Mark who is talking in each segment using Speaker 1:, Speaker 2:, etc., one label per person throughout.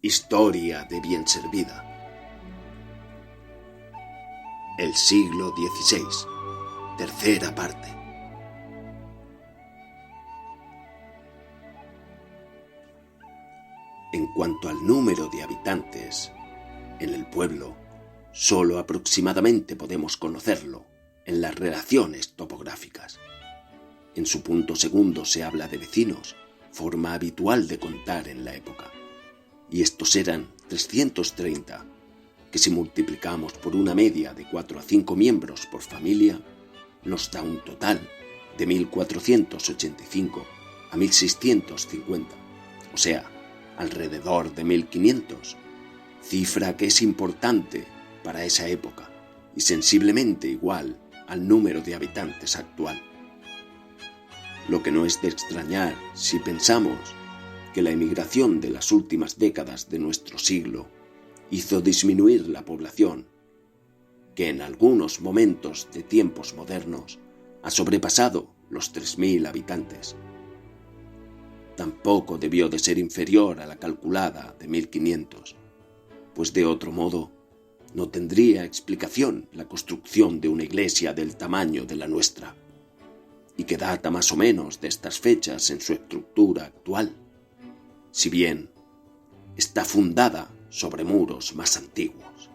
Speaker 1: Historia de Bienservida. El siglo XVI. Tercera parte. En cuanto al número de habitantes, en el pueblo, solo aproximadamente podemos conocerlo en las relaciones topográficas. En su punto segundo se habla de vecinos, forma habitual de contar en la época. Y estos eran 330, que si multiplicamos por una media de 4 a 5 miembros por familia, nos da un total de 1485 a 1650, o sea, alrededor de 1500, cifra que es importante para esa época y sensiblemente igual al número de habitantes actual. Lo que no es de extrañar si pensamos que la emigración de las últimas décadas de nuestro siglo hizo disminuir la población, que en algunos momentos de tiempos modernos ha sobrepasado los 3000 habitantes. Tampoco debió de ser inferior a la calculada de 1500, pues de otro modo no tendría explicación la construcción de una iglesia del tamaño de la nuestra, y que data más o menos de estas fechas en su estructura actual, si bien está fundada sobre muros más antiguos.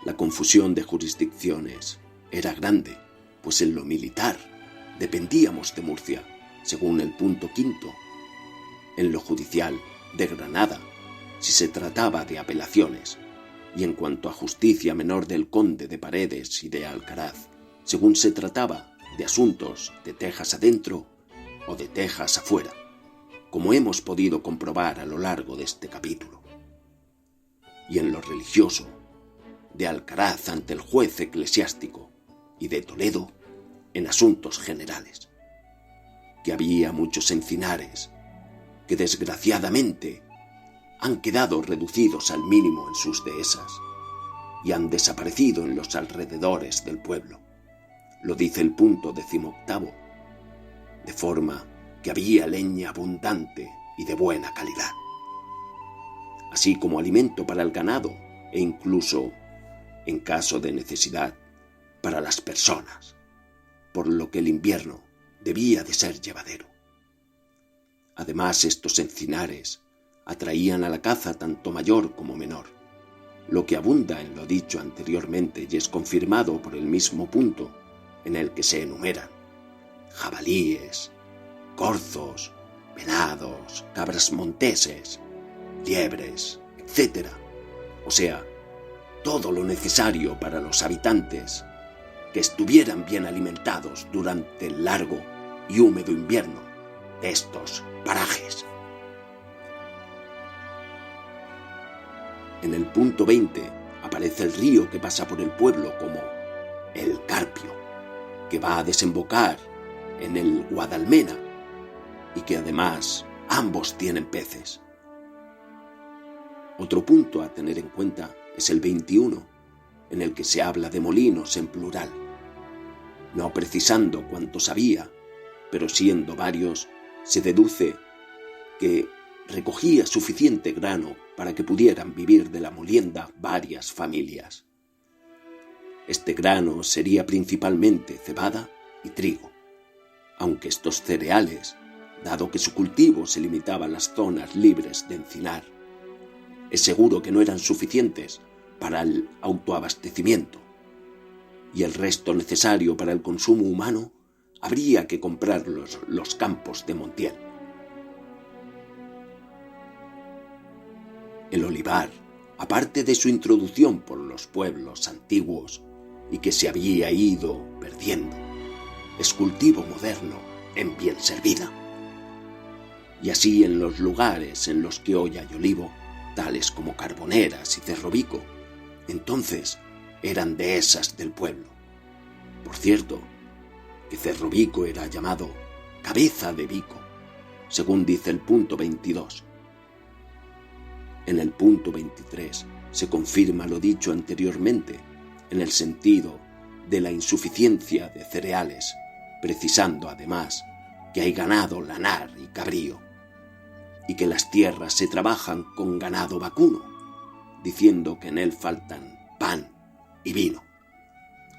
Speaker 1: La confusión de jurisdicciones era grande, pues en lo militar dependíamos de Murcia, según el punto quinto, en lo judicial de Granada, si se trataba de apelaciones, y en cuanto a justicia menor del conde de Paredes y de Alcaraz, según se trataba de asuntos de tejas adentro o de tejas afuera, como hemos podido comprobar a lo largo de este capítulo. Y en lo religioso, de Alcaraz ante el juez eclesiástico y de Toledo en asuntos generales, que había muchos encinares que desgraciadamente han quedado reducidos al mínimo en sus dehesas y han desaparecido en los alrededores del pueblo. Lo dice el punto 18º, de forma que había leña abundante y de buena calidad, así como alimento para el ganado e incluso, en caso de necesidad, para las personas, por lo que el invierno debía de ser llevadero. Además, estos encinares atraían a la caza tanto mayor como menor, lo que abunda en lo dicho anteriormente y es confirmado por el mismo punto en el que se enumeran jabalíes, corzos, venados, cabras monteses, liebres, etc. O sea, todo lo necesario para los habitantes que estuvieran bien alimentados durante el largo y húmedo invierno de estos parajes. En el punto 20 aparece el río que pasa por el pueblo como el Carpio, que va a desembocar en el Guadalmena y que además ambos tienen peces. Otro punto a tener en cuenta es el 21, en el que se habla de molinos en plural, no precisando cuántos había, pero siendo varios, se deduce que recogía suficiente grano para que pudieran vivir de la molienda varias familias. Este grano sería principalmente cebada y trigo, aunque estos cereales, dado que su cultivo se limitaba a las zonas libres de encinar, es seguro que no eran suficientes para el autoabastecimiento, y el resto necesario para el consumo humano habría que comprar los campos de Montiel. El olivar, aparte de su introducción por los pueblos antiguos y que se había ido perdiendo, es cultivo moderno en Bienservida. Y así en los lugares en los que hoy hay olivo, tales como Carboneras y Cerrovico, entonces eran dehesas del pueblo. Por cierto, que Cerrovico era llamado Cabeza de Vico, según dice el punto 22. En el punto 23 se confirma lo dicho anteriormente, en el sentido de la insuficiencia de cereales, precisando además que hay ganado lanar y cabrío. y que las tierras se trabajan con ganado vacuno, diciendo que en él faltan pan y vino,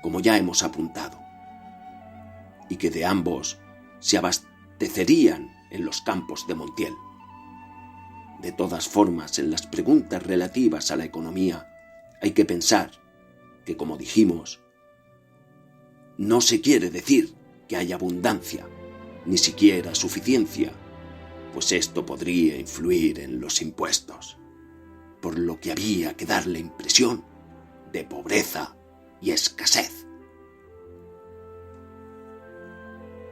Speaker 1: como ya hemos apuntado, y que de ambos se abastecerían en los campos de Montiel. De todas formas, en las preguntas relativas a la economía hay que pensar que, como dijimos, no se quiere decir que haya abundancia, ni siquiera suficiencia, pues esto podría influir en los impuestos, por lo que había que dar la impresión de pobreza y escasez.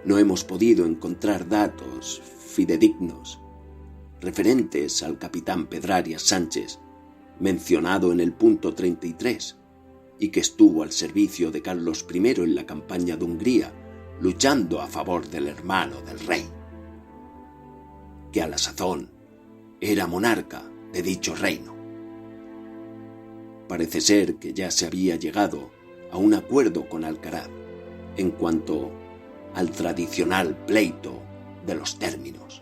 Speaker 1: No hemos podido encontrar datos fidedignos referentes al capitán Pedrarias Sánchez, mencionado en el punto 33, y que estuvo al servicio de Carlos I en la campaña de Hungría, luchando a favor del hermano del rey, que a la sazón era monarca de dicho reino. Parece ser que ya se había llegado a un acuerdo con Alcaraz en cuanto al tradicional pleito de los términos,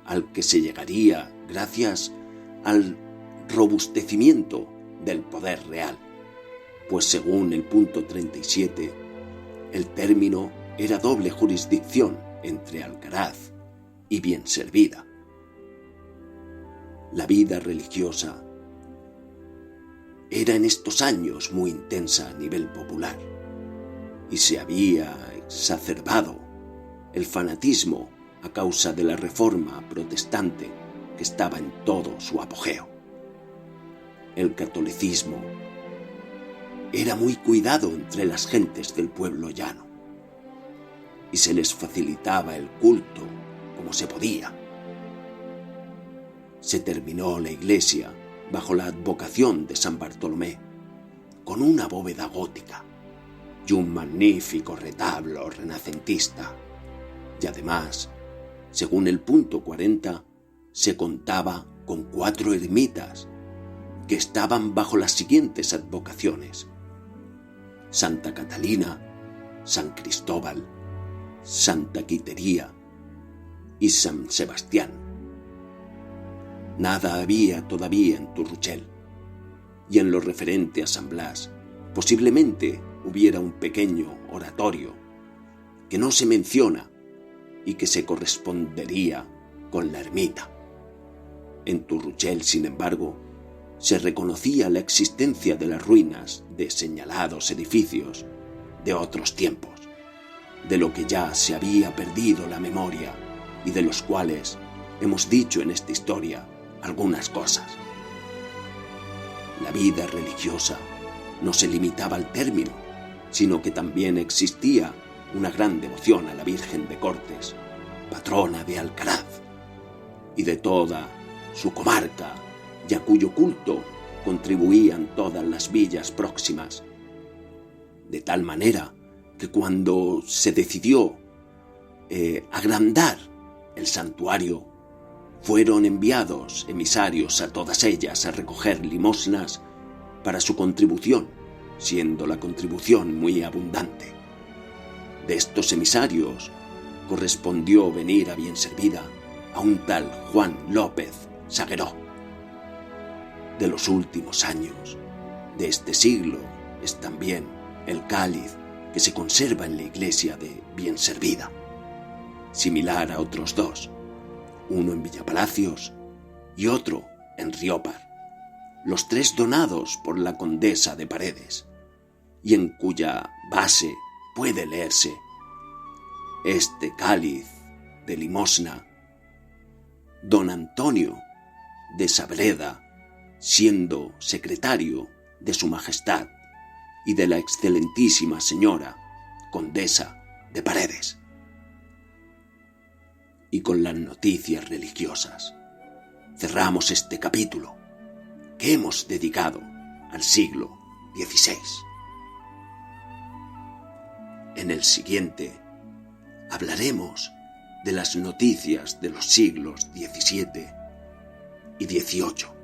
Speaker 1: al que se llegaría gracias al robustecimiento del poder real, pues según el punto 37, el término era doble jurisdicción entre Alcaraz y Bienservida. La vida religiosa era en estos años muy intensa a nivel popular y se había exacerbado el fanatismo a causa de la reforma protestante que estaba en todo su apogeo. El catolicismo era muy cuidado entre las gentes del pueblo llano y se les facilitaba el culto como se podía. Se terminó la iglesia bajo la advocación de San Bartolomé, con una bóveda gótica y un magnífico retablo renacentista, y además, según el punto 40, se contaba con 4 ermitas que estaban bajo las siguientes advocaciones: Santa Catalina, San Cristóbal, Santa Quitería y San Sebastián. Nada había todavía en Turruchel, y en lo referente a San Blas, posiblemente hubiera un pequeño oratorio que no se menciona y que se correspondería con la ermita. En Turruchel, sin embargo, se reconocía la existencia de las ruinas de señalados edificios de otros tiempos, de lo que ya se había perdido la memoria y de los cuales hemos dicho en esta historia algunas cosas. La vida religiosa no se limitaba al término, sino que también existía una gran devoción a la Virgen de Cortes, patrona de Alcaraz y de toda su comarca, y a cuyo culto contribuían todas las villas próximas, de tal manera que cuando se decidió agrandar el santuario, fueron enviados emisarios a todas ellas a recoger limosnas para su contribución, siendo la contribución muy abundante. De estos emisarios correspondió venir a Bienservida a un tal Juan López Sagueró. De los últimos años de este siglo es también el cáliz que se conserva en la iglesia de Bienservida, similar a otros 2, uno en Villapalacios y otro en Riópar, los 3 donados por la condesa de Paredes, y en cuya base puede leerse: este cáliz de limosna, don Antonio de Sabreda, siendo secretario de su majestad y de la excelentísima señora condesa de Paredes. Y con las noticias religiosas cerramos este capítulo que hemos dedicado al siglo XVI. En el siguiente hablaremos de las noticias de los siglos XVII y XVIII.